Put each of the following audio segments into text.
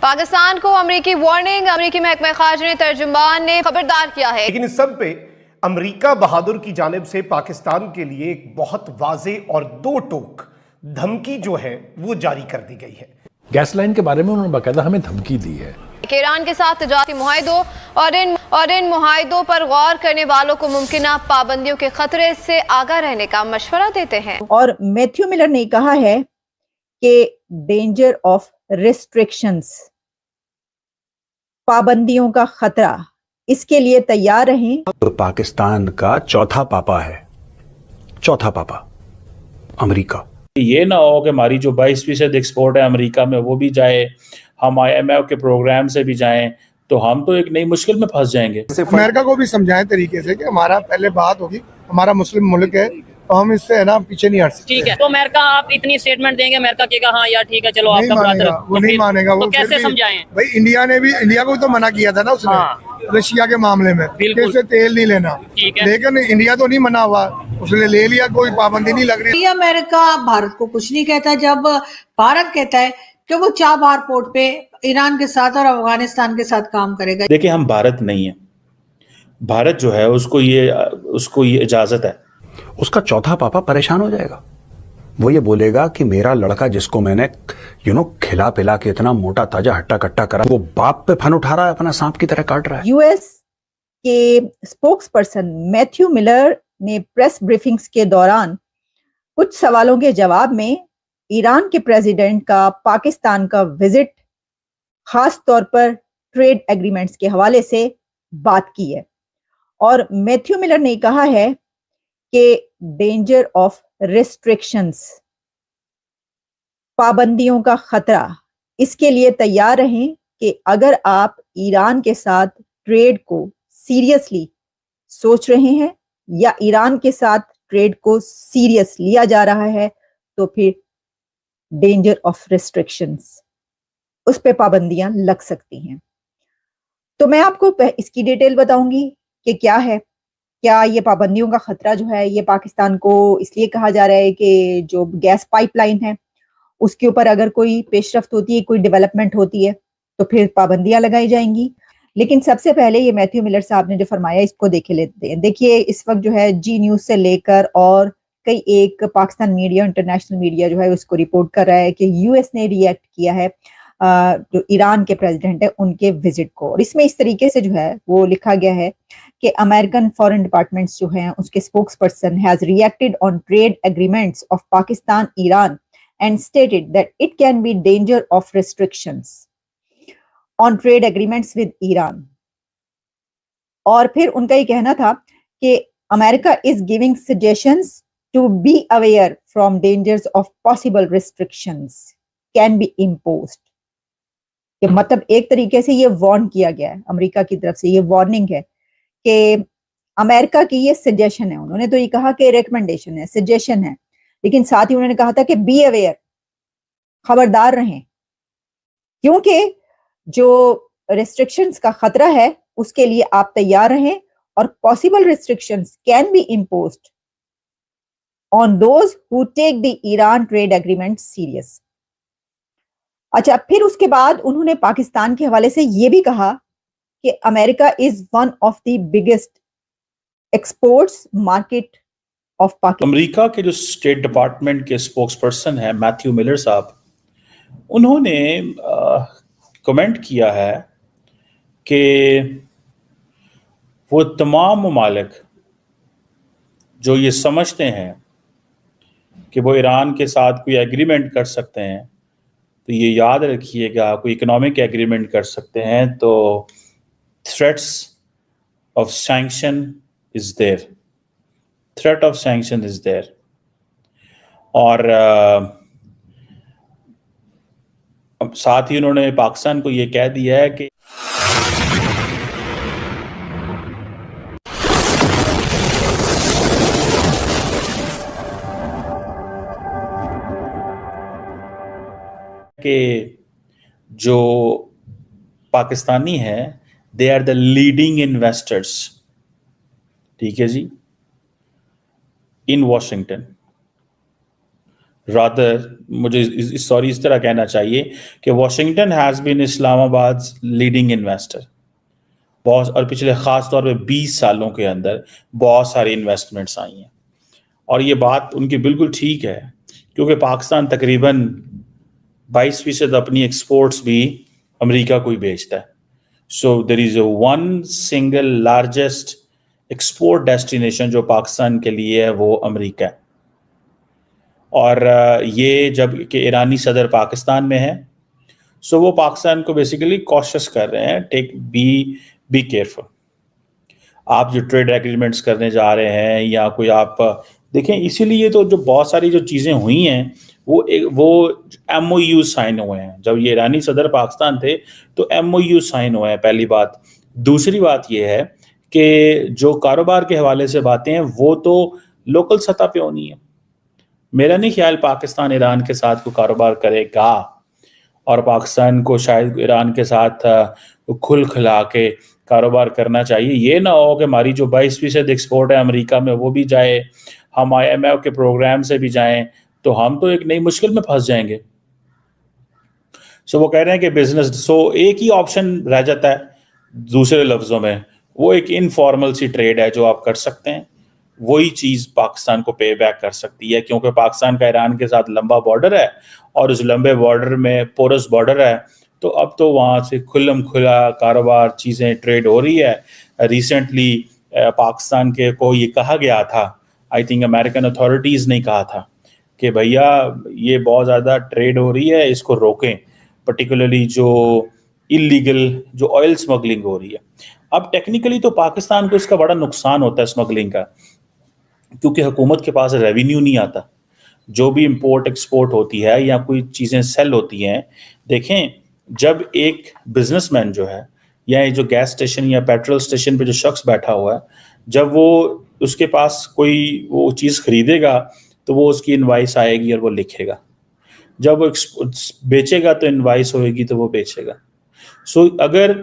पाकिस्तान को अमेरिकी वार्निंग, अमेरिकी महकमा खारजा तर्जुमान ने खबरदार किया है। लेकिन इस सब पे अमेरिका बहादुर की जानिब से पाकिस्तान के लिए एक बहुत वाजे और दो टोक धमकी जो है वो जारी कर दी गई है। गैस लाइन के बारे में उन्होंने बाकायदा हमें धमकी दी है कि ईरान के साथ तिजारती मुआहिदों और इन मुआहिदों पर गौर करने वालों को मुमकिन पाबंदियों के खतरे से आगाह रहने का मशवरा देते हैं। और मैथ्यू मिलर ने कहा है कि डेंजर ऑफ रिस्ट्रिक्शंस, पाबंदियों का खतरा, इसके लिए तैयार रहें। तो पाकिस्तान का चौथा पापा है, चौथा पापा अमेरिका। ये ना हो कि हमारी जो 22% एक्सपोर्ट है अमेरिका में वो भी जाए, हम IMF के प्रोग्राम से भी जाएं, तो हम तो एक नई मुश्किल में फंस जाएंगे। अमेरिका को भी समझाएं तरीके से कि हमारा पहले बात होगी, हमारा मुस्लिम मुल्क है तो हम इससे है ना पीछे नहीं हट सकते। ठीक है, तो अमेरिका आप इतनी स्टेटमेंट देंगे अमेरिका के हाँ यार ठीक है चलो आपका मानेगा, वो नहीं मानेगा। वो कैसे समझाएं? भाई इंडिया को तो मना किया था ना उसने, रशिया के मामले में कैसे तेल नहीं लेना, लेकिन इंडिया तो नहीं मना हुआ, उसने ले लिया, कोई पाबंदी नहीं लग रही। अमेरिका भारत को कुछ नहीं कहता जब भारत कहता है कि वो चाबहार पोर्ट पे ईरान के साथ और अफगानिस्तान के साथ काम करेगा। देखिए हम भारत नहीं है, भारत जो है उसको ये इजाजत है। उसका चौथा पापा परेशान हो जाएगा, वो ये बोलेगा कि मेरा लड़का जिसको मैंने खिला पिला के इतना मोटा ताजा हट्टा कट्टा करा, वो बाप पे फन उठा रहा है, अपना सांप की तरह काट रहा है। यूएस के स्पोक्सपर्सन मैथ्यू मिलर ने प्रेस ब्रीफिंग्स के दौरान कुछ सवालों के जवाब में ईरान के प्रेसिडेंट का पाकिस्तान का विजिट, खास तौर पर ट्रेड एग्रीमेंट्स के हवाले से बात की है। और मैथ्यू मिलर ने कहा है कि डेंजर ऑफ रिस्ट्रिक्शंस, पाबंदियों का खतरा, इसके लिए तैयार रहें कि अगर आप ईरान के साथ ट्रेड को सीरियसली सोच रहे हैं या ईरान के साथ ट्रेड को सीरियस लिया जा रहा है तो फिर डेंजर ऑफ रिस्ट्रिक्शंस, उस पे पाबंदियां लग सकती हैं। तो मैं आपको इसकी डिटेल बताऊंगी कि क्या है, क्या ये पाबंदियों का खतरा जो है ये पाकिस्तान को इसलिए कहा जा रहा है कि जो गैस पाइपलाइन है उसके ऊपर अगर कोई पेशरफ्त होती है, कोई डेवलपमेंट होती है तो फिर पाबंदियां लगाई जाएंगी। लेकिन सबसे पहले ये मैथ्यू मिलर साहब ने जो फरमाया इसको देखे लेते हैं। देखिए इस वक्त जो है जी न्यूज से लेकर और कई एक पाकिस्तान मीडिया, इंटरनेशनल मीडिया जो है उसको रिपोर्ट कर रहा है कि यूएस ने रिएक्ट किया है जो ईरान के प्रेसिडेंट है उनके विजिट को। और इसमें इस तरीके से जो है वो लिखा गया है कि अमेरिकन फॉरेन डिपार्टमेंट्स जो हैं उसके spokesperson has reacted on trade agreements of Pakistan Iran and stated that it can be danger of restrictions on trade agreements with Iran. और फिर उनका ये कहना था कि America is giving suggestions to be aware from dangers of possible restrictions can be imposed. कि मतलब एक तरीके से ये वार्न किया गया है अमेरिका की तरफ से, ये वार्निंग है कि अमेरिका की ये सजेशन है। उन्होंने तो ये कहा कि रिकमेंडेशन है, सजेशन है, लेकिन साथ ही उन्होंने कहा था कि बी अवेयर, खबरदार रहें, क्योंकि जो रिस्ट्रिक्शंस का खतरा है उसके लिए आप तैयार रहें और possible restrictions can be imposed on those who take the Iran trade agreement serious. अच्छा, फिर उसके बाद उन्होंने पाकिस्तान के हवाले से ये भी कहा कि America is one of the biggest exports market of Pakistan. America के जो स्टेट डिपार्टमेंट के स्पोक्सपर्सन है मैथ्यू मिलर साहब, उन्होंने कमेंट किया है कि वो तमाम ममालिक जो ये समझते हैं कि वो ईरान के साथ कोई एग्रीमेंट कर सकते हैं, तो ये याद रखिएगा कोई इकोनॉमिक एग्रीमेंट कर सकते हैं तो threats of sanction is there, threat of sanction is there. और साथ ही उन्होंने पाकिस्तान को ये कह दिया है कि जो पाकिस्तानी हैं they are the leading investors, ठीक है जी, इन वॉशिंगटन। रादर मुझे इस तरह कहना चाहिए कि Washington has been Islamabad's leading investor बहुत, और पिछले ख़ास तौर पे 20 सालों के अंदर बहुत सारी इन्वेस्टमेंट्स आई हैं। और ये बात उनकी बिल्कुल ठीक है, क्योंकि पाकिस्तान तकरीबन 22% अपनी एक्सपोर्ट्स भी अमेरिका को ही बेचता है। So there is one single largest export destination जो पाकिस्तान के लिए है वो अमेरिका है। और ये जब कि ईरानी सदर पाकिस्तान में है, सो वो पाकिस्तान को बेसिकली कॉशियस कर रहे हैं, टेक बी केयरफुल। आप जो ट्रेड एग्रीमेंट्स करने जा रहे हैं या कोई आप देखें, इसीलिए तो जो बहुत सारी जो चीज़ें हुई हैं वो MOU साइन हुए हैं। जब ये ईरानी सदर पाकिस्तान थे तो MOU साइन हुए हैं, पहली बात। दूसरी बात ये है कि जो कारोबार के हवाले से बातें हैं वो तो लोकल सतह पे होनी है। मेरा नहीं ख्याल पाकिस्तान ईरान के साथ कोई कारोबार करेगा, और पाकिस्तान को शायद ईरान के साथ खुल खिला के कारोबार करना चाहिए। ये ना हो कि हमारी जो 22% एक्सपोर्ट है अमेरिका में वो भी जाए, हम IMF के प्रोग्राम से भी जाएं, तो हम तो एक नई मुश्किल में फंस जाएंगे। सो वो कह रहे हैं कि बिजनेस, सो एक ही ऑप्शन रह जाता है, दूसरे लफ्ज़ों में वो एक इनफॉर्मल सी ट्रेड है जो आप कर सकते हैं। वही चीज़ पाकिस्तान को पे बैक कर सकती है, क्योंकि पाकिस्तान का ईरान के साथ लंबा बॉर्डर है और उस लंबे बॉर्डर में पोरस बॉर्डर है, तो अब तो वहाँ से खुल्लम खुला कारोबार चीज़ें ट्रेड हो रही है। रिसेंटली पाकिस्तान के को ये कहा गया था, आई थिंक अमेरिकन अथॉरिटीज़ ने कहा था कि भैया ये बहुत ज़्यादा ट्रेड हो रही है, इसको रोकें, पर्टिकुलरली जो इलीगल जो ऑयल स्मगलिंग हो रही है। अब टेक्निकली तो पाकिस्तान को इसका बड़ा नुकसान होता है स्मगलिंग का, क्योंकि हुकूमत के पास रेवेन्यू नहीं आता। जो भी इंपोर्ट एक्सपोर्ट होती है या कोई चीज़ें सेल होती हैं, देखें जब एक बिजनेसमैन जो है या जो गैस स्टेशन या पेट्रोल स्टेशन पे जो शख्स बैठा हुआ है, जब वो उसके पास कोई वो चीज़ खरीदेगा तो वो उसकी इनवाइस आएगी और वो लिखेगा, जब वो बेचेगा तो इनवाइस होएगी तो वो बेचेगा। सो अगर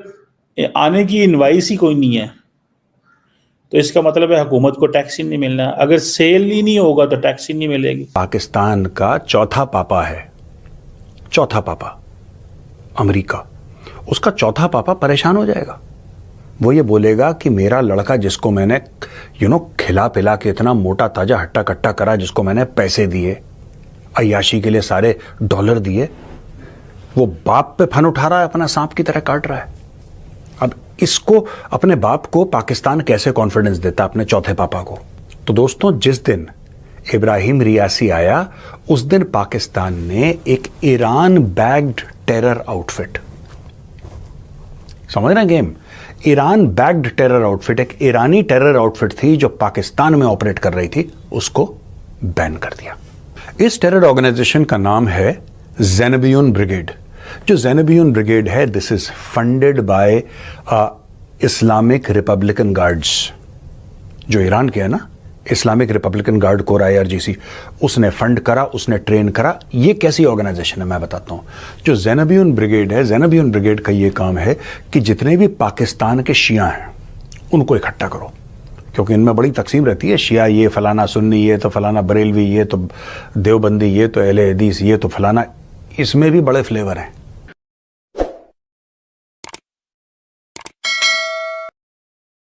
आने की इनवाइस ही कोई नहीं है तो इसका मतलब है हुकूमत को टैक्स ही नहीं मिलना। अगर सेल ही नहीं होगा तो टैक्स ही नहीं मिलेगी। पाकिस्तान का चौथा पापा है, चौथा पापा अमेरिका, उसका चौथा पापा परेशान हो जाएगा। वो ये बोलेगा कि मेरा लड़का जिसको मैंने खिला पिला के इतना मोटा ताजा हट्टा कट्टा करा, जिसको मैंने पैसे दिए, अय्याशी के लिए सारे डॉलर दिए, वो बाप पे फन उठा रहा है, अपना सांप की तरह काट रहा है। अब इसको, अपने बाप को पाकिस्तान कैसे कॉन्फिडेंस देता अपने चौथे पापा को? तो दोस्तों, जिस दिन इब्राहिम रियासी आया उस दिन पाकिस्तान ने एक ईरान बैग्ड टेरर आउटफिट, समझ रहे हैं game, Iran bagged terror outfit, एक ईरानी टेरर आउटफिट थी जो पाकिस्तान में ऑपरेट कर रही थी, उसको बैन कर दिया। इस टेरर ऑर्गेनाइजेशन का नाम है ज़ैनबियून ब्रिगेड। जो ज़ैनबियून ब्रिगेड है, this is funded by Islamic Republican guards, जो ईरान के है ना, Islamic Republican guard core IRGC, उसने फंड करा, उसने ट्रेन करा। ये कैसी ऑर्गेनाइजेशन है मैं बताता हूं। जो ज़ैनबियून ब्रिगेड है, ज़ैनबियून ब्रिगेड का ये काम है कि जितने भी पाकिस्तान के शिया हैं उनको इकट्ठा करो, क्योंकि इनमें बड़ी तकसीम रहती है, शिया ये फलाना, सुन्नी ये तो फलाना, बरेलवी ये तो देवबंदी, ये तो अहले हदीस, ये तो फलाना, इसमें भी बड़े फ्लेवर हैं।